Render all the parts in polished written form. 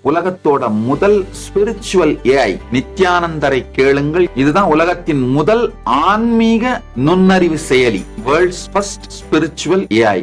உலகத்தோட முதல் spiritual AI நித்யானந்தரை கேளுங்கள். இதுதான் உலகத்தின் முதல் ஆன்மீக நுண்ணறிவு செயலி. World's first spiritual AI.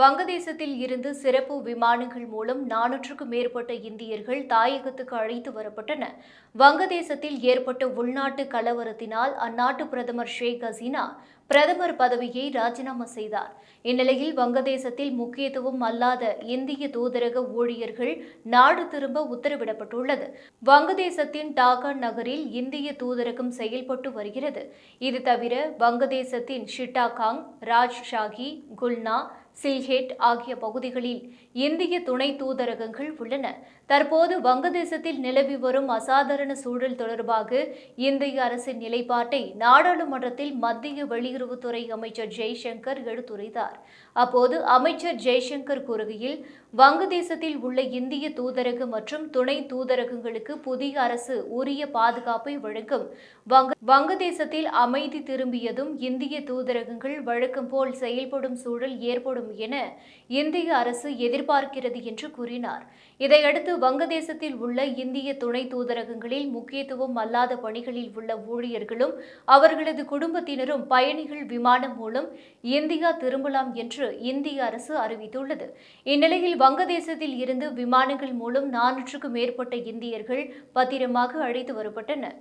வங்கதேசத்தில் இருந்து சிறப்பு விமானங்கள் மூலம் 400க்கும் மேற்பட்ட இந்தியர்கள் தாயகத்துக்கு அழைத்து வரப்பட்டனர். வங்கதேசத்தில் ஏற்பட்ட உள்நாட்டு கலவரத்தினால் அந்நாட்டு பிரதமர் ஷேக் ஹசீனா பிரதமர் பதவியை ராஜினாமா செய்தார். இந்நிலையில் வங்கதேசத்தில் முக்கியத்துவம் அல்லாத இந்திய தூதரக ஊழியர்கள் நாடு திரும்ப உத்தரவிடப்பட்டுள்ளது. வங்கதேசத்தின் டாக்கா நகரில் இந்திய தூதரகம் செயல்பட்டு வருகிறது. இது தவிர வங்கதேசத்தின் ஷிட்டாகாங், ராஜ்ஷாஹி, குல்னா, சில்ஹெட் ஆகிய பகுதிகளில் இந்திய துணை தூதரகங்கள் உள்ளன. தற்போது வங்கதேசத்தில் நிலவி வரும் அசாதாரண சூழல் தொடர்பாக இந்திய அரசின் நிலைப்பாட்டை நாடாளுமன்றத்தில் மத்திய வெளியுறவுத்துறை அமைச்சர் ஜெய்சங்கர் எடுத்துரைத்தார். அப்போது அமைச்சர் ஜெய்சங்கர் கூறுகையில், வங்கதேசத்தில் உள்ள இந்திய தூதரக மற்றும் துணை தூதரகங்களுக்கு புதிய அரசு உரிய பாதுகாப்பை வழங்கும். வங்கதேசத்தில் அமைதி திரும்பியதும் இந்திய தூதரகங்கள் வழக்கம் போல் செயல்படும் சூழல் ஏற்படும் என இந்திய அரசு எதிர்பார்க்கிறது என்று கூறினார். இதையடுத்து வங்கதேசத்தில் உள்ள இந்திய துணை தூதரகங்களில் முக்கியத்துவம் அல்லாத பணிகளில் உள்ள ஊழியர்களும் அவர்களது குடும்பத்தினரும் பயணிகள் விமானம் மூலம் இந்தியா திரும்பலாம் என்று இந்திய அரசு அறிவித்துள்ளது. இந்நிலையில் வங்கதேசத்தில் இருந்து விமானங்கள் மூலம் 400க்கும் மேற்பட்ட இந்தியர்கள் பத்திரமாக அழைத்து வரப்பட்டனர்.